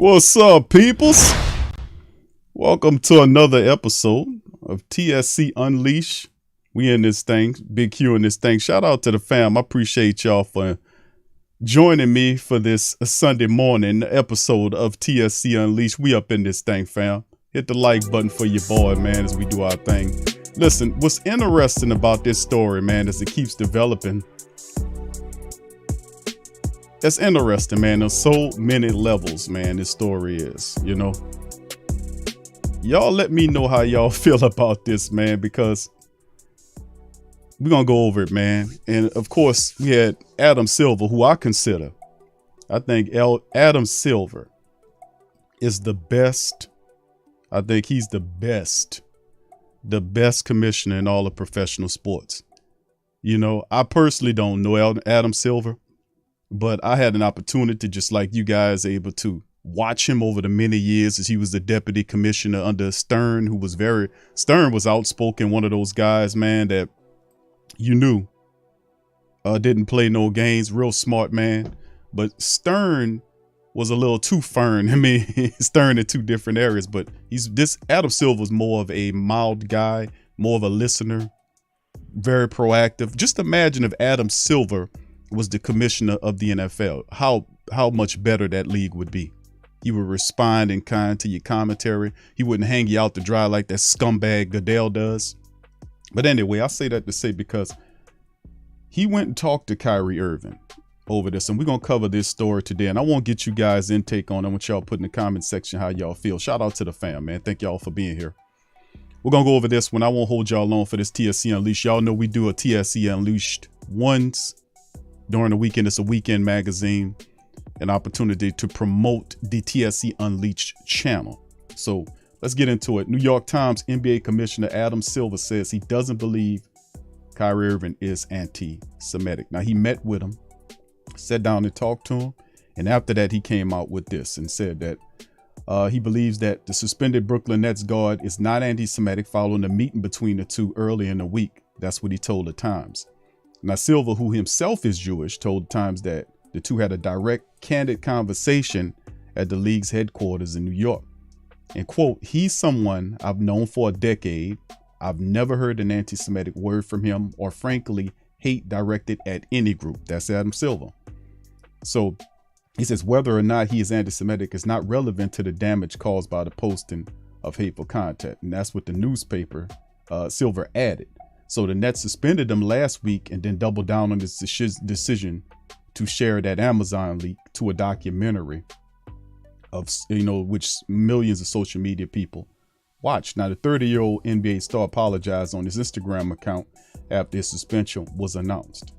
What's up, peoples? Welcome to another episode of TSC Unleash. We in this thing, Big Q in this thing. Shout out to the fam. I appreciate y'all for joining me for this Sunday morning episode of TSC Unleash. We up in this thing, fam. Hit the like button for your boy, man, as we do our thing. Listen, what's interesting about this story, man, as it keeps developing, it's interesting, man. There's so many levels, man, this story is, you know. Y'all let me know how y'all feel about this, man, because we're going to go over it, man. And, of course, we had Adam Silver, who I think Adam Silver is the best. I think he's the best commissioner in all of professional sports. You know, I personally don't know Adam Silver, but I had an opportunity, just like you guys, able to watch him over the many years as he was the deputy commissioner under Stern, who was Stern was outspoken, one of those guys, man, that you knew didn't play no games, real smart man. But Stern was a little too firm. I mean, Stern in two different areas, but Adam Silver's more of a mild guy, more of a listener, very proactive. Just imagine if Adam Silver was the commissioner of the NFL, how much better that league would be. He would respond in kind to your commentary. He wouldn't hang you out to dry like that scumbag Goodell does. But anyway, I say that to say because he went and talked to Kyrie Irving over this, and we're going to cover this story today. And I want to get you guys' intake on it. I want y'all put in the comment section how y'all feel. Shout out to the fam, man. Thank y'all for being here. We're going to go over this one. I won't hold y'all long for this TSC Unleashed. Y'all know we do a TSC Unleashed once during the weekend. It's a weekend magazine, an opportunity to promote the TSC Unleashed channel. So let's get into it. New York Times NBA Commissioner Adam Silver says he doesn't believe Kyrie Irving is anti-Semitic. Now, he met with him, sat down and talked to him. And after that, he came out with this and said that he believes that the suspended Brooklyn Nets guard is not anti-Semitic following a meeting between the two early in the week. That's what he told the Times. Now, Silver, who himself is Jewish, told the Times that the two had a direct, candid conversation at the league's headquarters in New York. And quote, he's someone I've known for a decade. I've never heard an anti-Semitic word from him or frankly hate directed at any group. That's Adam Silver. So he says whether or not he is anti-Semitic is not relevant to the damage caused by the posting of hateful content. And that's what the newspaper Silver added. So the Nets suspended him last week and then doubled down on this decision to share that Amazon leak to a documentary of, which millions of social media people watched. Now, the 30-year-old NBA star apologized on his Instagram account after his suspension was announced.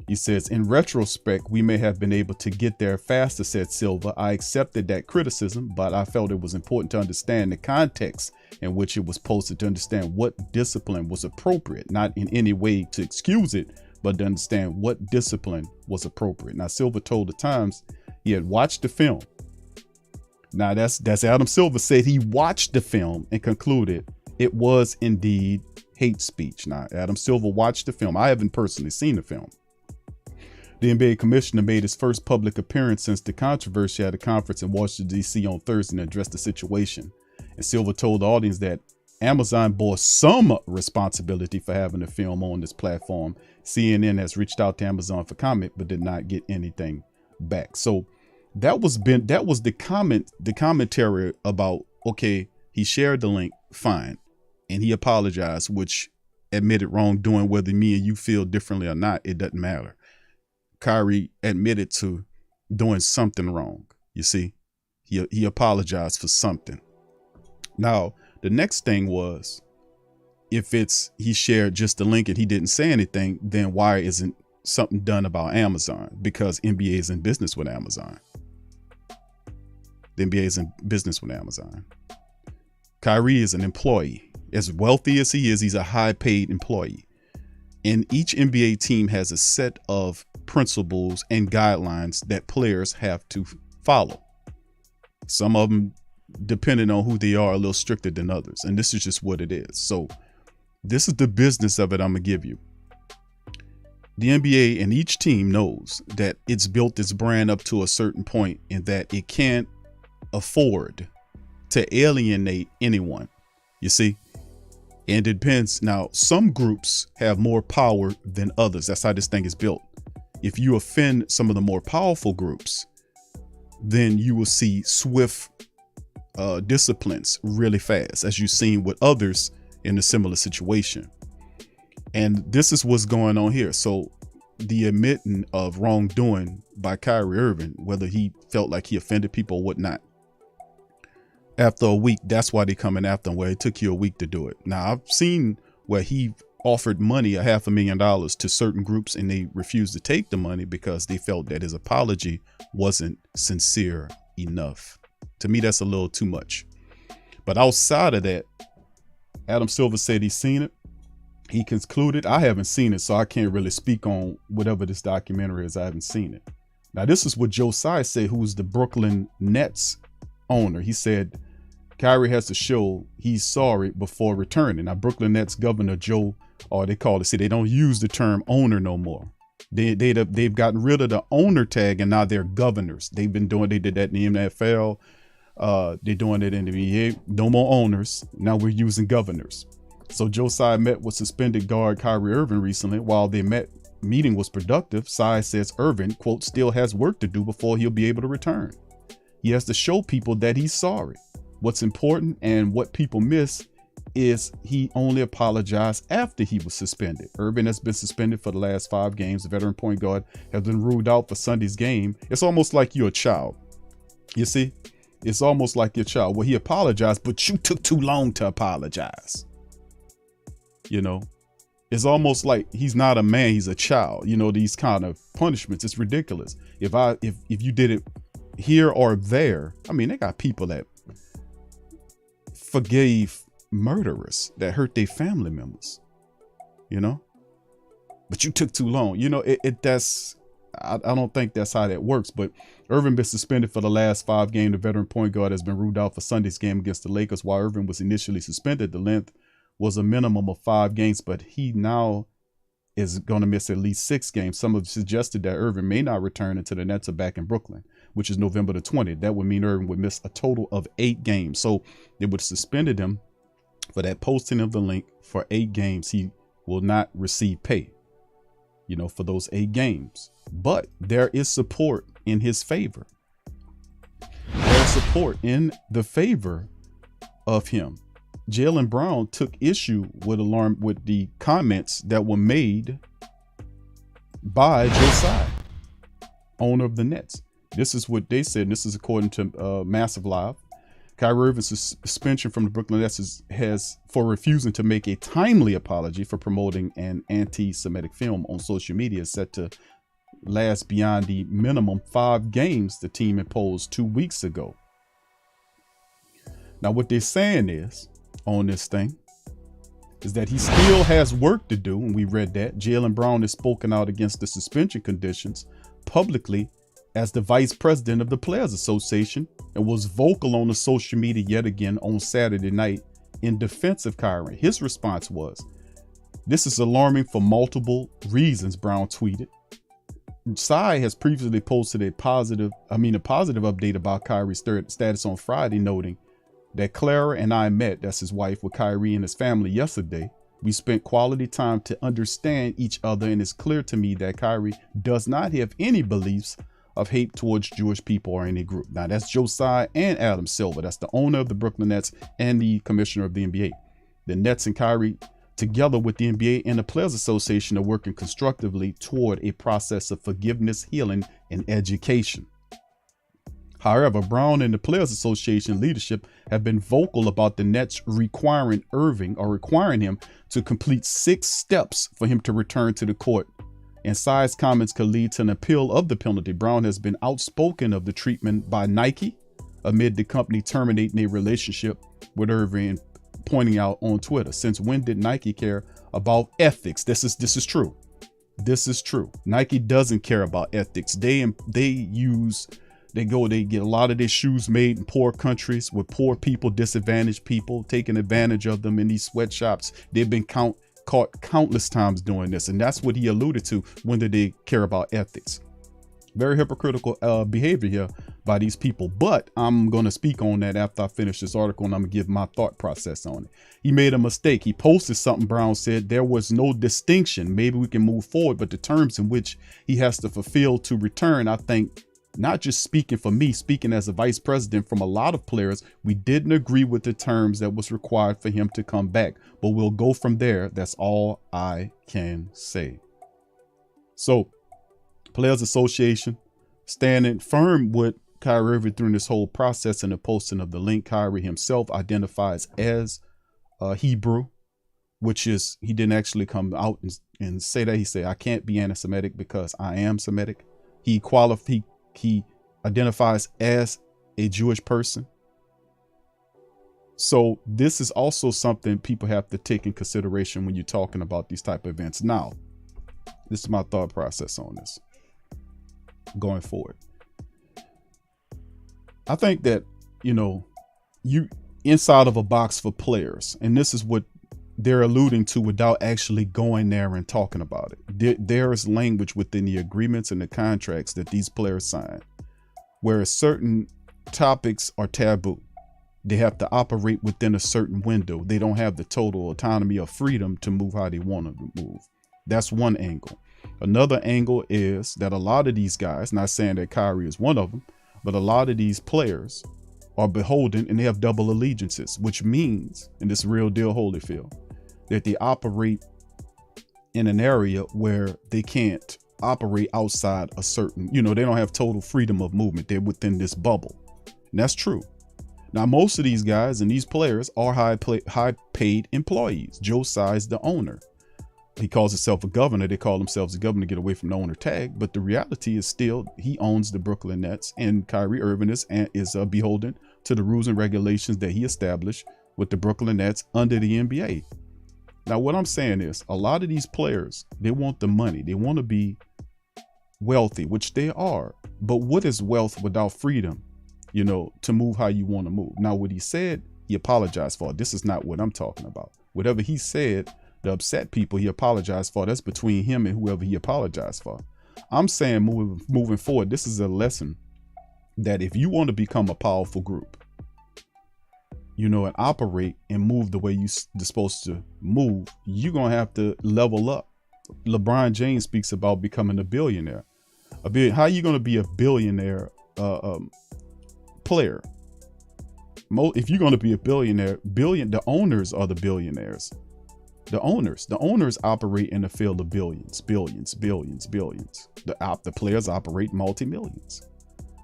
He says, in retrospect, we may have been able to get there faster, said Silver. I accepted that criticism, but I felt it was important to understand the context in which it was posted, to understand what discipline was appropriate, not in any way to excuse it, but to understand what discipline was appropriate. Now, Silver told the Times he had watched the film. Now, that's Adam Silver said he watched the film and concluded it was indeed hate speech. Now, Adam Silver watched the film. I haven't personally seen the film. The NBA commissioner made his first public appearance since the controversy at a conference in Washington, D.C. on Thursday and addressed the situation. And Silver told the audience that Amazon bore some responsibility for having the film on this platform. CNN has reached out to Amazon for comment, but did not get anything back. So that was the commentary about, okay, he shared the link, fine. And he apologized, which admitted wrongdoing, whether me and you feel differently or not, it doesn't matter. Kyrie admitted to doing something wrong. You see, he apologized for something. Now, the next thing was, if he shared just the link and he didn't say anything, then why isn't something done about Amazon? Because NBA is in business with Amazon. The NBA is in business with Amazon. Kyrie is an employee. As wealthy as he is, he's a high-paid employee. And each NBA team has a set of principles and guidelines that players have to follow. Some of them, depending on who they are, a little stricter than others. And this is just what it is. So this is the business of it I'm going to give you. The NBA and each team knows that it's built its brand up to a certain point and that it can't afford to alienate anyone. You see? And it depends. Now, some groups have more power than others. That's how this thing is built. If you offend some of the more powerful groups, then you will see swift disciplines really fast, as you've seen with others in a similar situation. And this is what's going on here. So the admitting of wrongdoing by Kyrie Irving, whether he felt like he offended people or whatnot, after a week, that's why they're coming after him, where it took you a week to do it. Now, I've seen where he offered money, $500,000 to certain groups, and they refused to take the money because they felt that his apology wasn't sincere enough. To me, that's a little too much. But outside of that, Adam Silver said he's seen it. He concluded, I haven't seen it, so I can't really speak on whatever this documentary is. I haven't seen it. Now, this is what Joe Tsai said, who's the Brooklyn Nets owner. He said Kyrie has to show he's sorry before returning. Now, Brooklyn Nets governor Joe, or they call it, see, they don't use the term owner no more. They've gotten rid of the owner tag, and now they're governors. They did that in the NFL. They're doing it in the NBA. No more owners. Now we're using governors. So Joe Tsai met with suspended guard Kyrie Irving recently. While their meeting was productive, Tsai says Irving, quote, still has work to do before he'll be able to return. He has to show people that he's sorry. What's important and what people miss is he only apologized after he was suspended. Irving has been suspended for the last 5 games. The veteran point guard has been ruled out for Sunday's game. It's almost like you're a child. You see, it's almost like your child. Well, he apologized, but you took too long to apologize. You know, it's almost like he's not a man, he's a child. You know, these kind of punishments, it's ridiculous. If you did it here or there, I mean, they got people that forgave murderers that hurt their family members, you know, but you took too long. You know, I don't think that's how that works. But Irving been suspended for the last 5 games. The veteran point guard has been ruled out for Sunday's game against the Lakers. While Irving was initially suspended, the length was a minimum of 5 games, but he now is going to miss at least 6 games. Some have suggested that Irving may not return until the Nets are back in Brooklyn, which is November the 20th. That would mean Irving would miss a total of 8 games. So they would have suspended him for that posting of the link for 8 games. He will not receive pay, you know, for those 8 games. But there is support in his favor. There's support in the favor of him. Jaylen Brown took issue with the comments that were made by Joe Tsai, owner of the Nets. This is what they said. And this is according to Massive Live. Kyrie Irving's suspension from the Brooklyn Nets has for refusing to make a timely apology for promoting an anti-Semitic film on social media is set to last beyond the minimum 5 games the team imposed 2 weeks ago. Now, what they're saying is, on this thing, is that he still has work to do, and we read that. Jaylen Brown has spoken out against the suspension conditions publicly as the vice president of the Players Association and was vocal on the social media yet again on Saturday night in defense of Kyrie. His response was, "This is alarming for multiple reasons," Brown tweeted. Tsai has previously posted a positive update about Kyrie's status on Friday, noting that Clara and I met, that's his wife, with Kyrie and his family yesterday. We spent quality time to understand each other, and it's clear to me that Kyrie does not have any beliefs of hate towards Jewish people or any group. Now, that's Joe Tsai and Adam Silver. That's the owner of the Brooklyn Nets and the commissioner of the NBA. The Nets and Kyrie, together with the NBA and the Players Association, are working constructively toward a process of forgiveness, healing, and education. However, Brown and the Players Association leadership have been vocal about the Nets requiring him to complete 6 steps for him to return to the court. And Tsai's comments could lead to an appeal of the penalty. Brown has been outspoken of the treatment by Nike amid the company terminating a relationship with Irving, pointing out on Twitter, "Since when did Nike care about ethics?" This is true. This is true. Nike doesn't care about ethics. They get a lot of their shoes made in poor countries with poor people, disadvantaged people, taking advantage of them in these sweatshops. They've been caught countless times doing this. And that's what he alluded to. When did they care about ethics? Very hypocritical behavior here by these people. But I'm going to speak on that after I finish this article, and I'm going to give my thought process on it. He made a mistake. He posted something. Brown said there was no distinction. Maybe we can move forward, but the terms in which he has to fulfill to return, I think, not just speaking for me, speaking as a vice president, from a lot of players, we didn't agree with the terms that was required for him to come back. But we'll go from there. That's all I can say. So, Players Association standing firm with Kyrie Irving during this whole process. And the posting of the link, Kyrie himself identifies as Hebrew, which is, he didn't actually come out and say that. He said, I can't be anti-Semitic because I am Semitic. He identifies as a Jewish person. So this is also something people have to take in consideration when you're talking about these type of events. Now, this is my thought process on this going forward. I think that, you inside of a box for players, and this is what they're alluding to without actually going there and talking about it. There is language within the agreements and the contracts that these players sign, whereas certain topics are taboo. They have to operate within a certain window. They don't have the total autonomy or freedom to move how they want to move. That's one angle. Another angle is that a lot of these guys, not saying that Kyrie is one of them, but a lot of these players are beholden and they have double allegiances, which means, in this real deal Holyfield, that they operate in an area where they can't operate outside a certain, they don't have total freedom of movement. They're within this bubble. And that's true. Now, most of these guys and these players are high paid employees. Joe Tsai is the owner. He calls himself a governor. They call themselves a governor to get away from the owner tag. But the reality is still he owns the Brooklyn Nets, and Kyrie Irving is beholden to the rules and regulations that he established with the Brooklyn Nets under the NBA. Now, what I'm saying is a lot of these players, they want the money. They want to be wealthy, which they are. But what is wealth without freedom, to move how you want to move? Now, what he said, he apologized for. This is not what I'm talking about. Whatever he said, the upset people he apologized for, that's between him and whoever he apologized for. I'm saying moving forward, this is a lesson that if you want to become a powerful group, and operate and move the way you're supposed to move, you're going to have to level up. LeBron James speaks about becoming a billionaire. How are you going to be a billionaire player? If you're going to be a billionaire, the owners are the billionaires. The owners operate in the field of billions. The players operate multi-millions.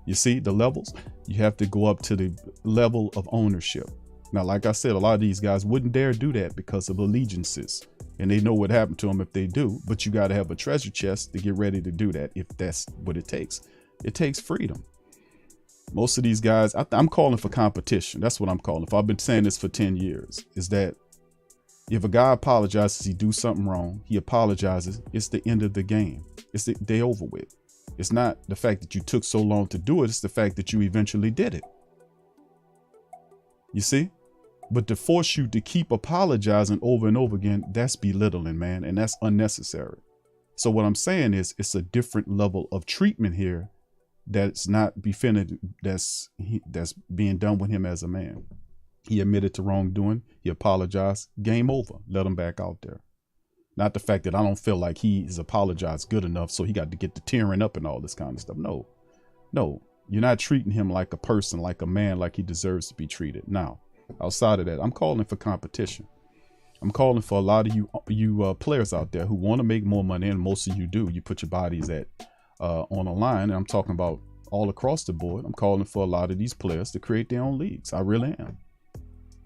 You see the levels? You have to go up to the level of ownership. Now, like I said, a lot of these guys wouldn't dare do that because of allegiances, and they know what happened to them if they do. But you got to have a treasure chest to get ready to do that if that's what it takes. It takes freedom. Most of these guys, I'm calling for competition. That's what I'm calling for. I've been saying this for 10 years, is that if a guy apologizes, he do something wrong, he apologizes, it's the end of the game. It's the day over with. It's not the fact that you took so long to do it. It's the fact that you eventually did it. You see? But to force you to keep apologizing over and over again, that's belittling, man. And that's unnecessary. So what I'm saying is it's a different level of treatment here that's not befitting, that's being done with him as a man. He admitted to wrongdoing. He apologized. Game over. Let him back out there. Not the fact that I don't feel like he's apologized good enough, so he got to get the tearing up and all this kind of stuff. No, you're not treating him like a person, like a man, like he deserves to be treated. Now, outside of that, I'm calling for competition. I'm calling for a lot of you players out there who want to make more money, and most of you do. You put your bodies on the line, and I'm talking about all across the board. I'm calling for a lot of these players to create their own leagues. I really am.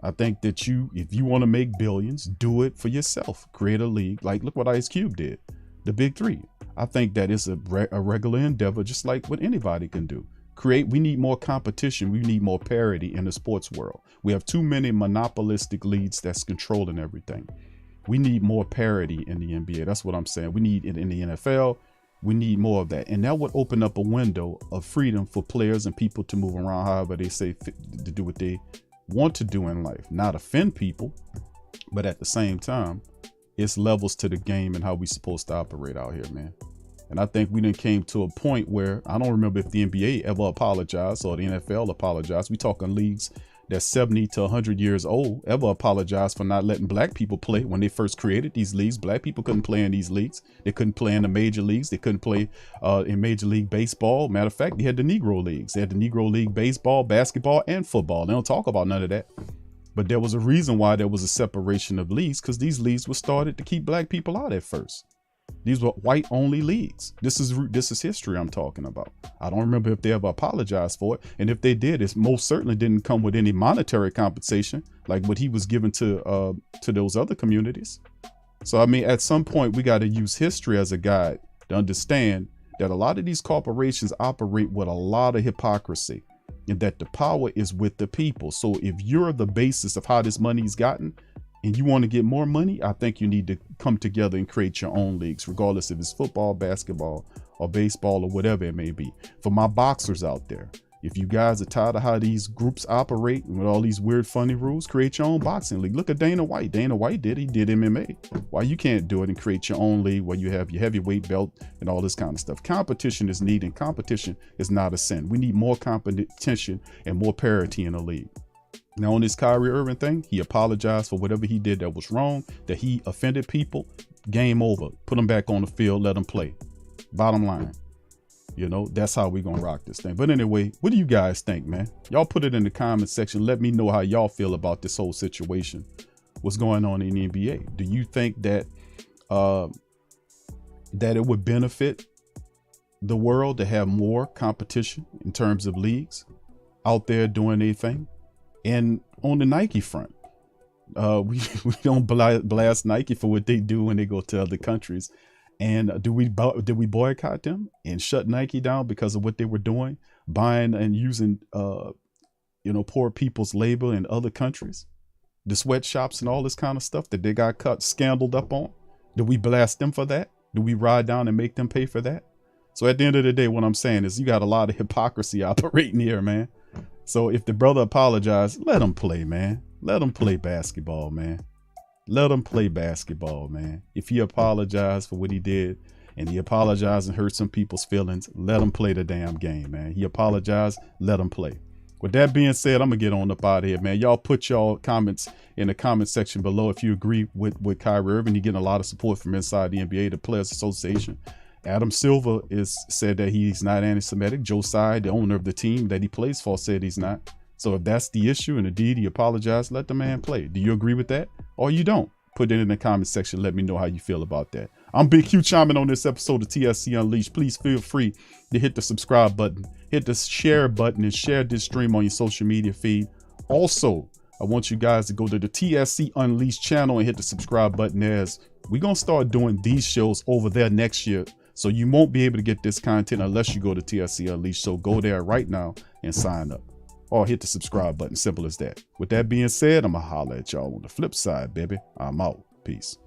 I think that if you want to make billions, do it for yourself. Create a league. Like, look what Ice Cube did. The Big Three. I think that is a regular endeavor, just like what anybody can do. We need more competition. We need more parity in the sports world. We have too many monopolistic leagues that's controlling everything. We need more parity in the NBA. That's what I'm saying. We need it in the NFL. We need more of that. And that would open up a window of freedom for players and people to move around however they say to do what they want to do in life. Not offend people, but at the same time, it's levels to the game and how we supposed to operate out here, man. And I think we done came to a point where I don't remember if the NBA ever apologized or the NFL apologized. We talking leagues that's 70 to 100 years old ever apologized for not letting black people play. When they first created these leagues, black people couldn't play in these leagues. They couldn't play in the major leagues. They couldn't play in Major League Baseball. Matter of fact, they had the Negro leagues. They had the Negro League baseball, basketball, and football. They don't talk about none of that. But there was a reason why there was a separation of leagues, because these leagues were started to keep black people out at first. These were white only leagues. This is history I'm talking about. I don't remember if they ever apologized for it. And if they did, it most certainly didn't come with any monetary compensation like what he was given to those other communities. So, I mean, at some point we got to use history as a guide to understand that a lot of these corporations operate with a lot of hypocrisy, and that the power is with the people. So if you're the basis of how this money is gotten, and you want to get more money, I think you need to come together and create your own leagues, regardless if it's football, basketball, or baseball, or whatever it may be. For my boxers out there, if you guys are tired of how these groups operate with all these weird, funny rules, create your own boxing league. Look at Dana White. Dana White he did MMA. Why you can't do it and create your own league where you have your heavyweight belt and all this kind of stuff? Competition is needed, and competition is not a sin. We need more competition and more parity in the league. Now, on this Kyrie Irving thing, he apologized for whatever he did that was wrong, that he offended people. Game over. Put him back on the field. Let him play. Bottom line. You know, that's how we gonna rock this thing. But anyway, what do you guys think, man? Y'all put it in the comment section. Let me know how y'all feel about this whole situation. What's going on in the NBA? Do you think that that it would benefit the world to have more competition in terms of leagues out there doing anything? And on the Nike front, we don't blast Nike for what they do when they go to other countries. And did we boycott them and shut Nike down because of what they were doing, buying and using, poor people's labor in other countries, the sweatshops and all this kind of stuff that they got scandaled up on? Do we blast them for that? Do we ride down and make them pay for that? So at the end of the day, what I'm saying is you got a lot of hypocrisy operating here, man. So if the brother apologized, let him play, man. Let him play basketball, man. Let him play basketball, man. If he apologized for what he did and he apologized and hurt some people's feelings, let him play the damn game, man. He apologized, let him play. With that being said, I'm going to get on up out of here, man. Y'all put y'all comments in the comment section below if you agree with Kyrie Irving. He's getting a lot of support from inside the NBA, the Players Association. Adam Silver said that he's not anti-Semitic. Joe Tsai, the owner of the team that he plays for, said he's not. So if that's the issue and indeed he apologized, let the man play. Do you agree with that or you don't? Put it in the comment section. Let me know how you feel about that. I'm Big Q chiming on this episode of TSC Unleashed. Please feel free to hit the subscribe button, hit the share button, and share this stream on your social media feed. Also, I want you guys to go to the TSC Unleashed channel and hit the subscribe button there, as we're going to start doing these shows over there next year. So you won't be able to get this content unless you go to TSC Unleashed. So go there right now and sign up or hit the subscribe button. Simple as that. With that being said, I'm going to holler at y'all on the flip side, baby. I'm out. Peace.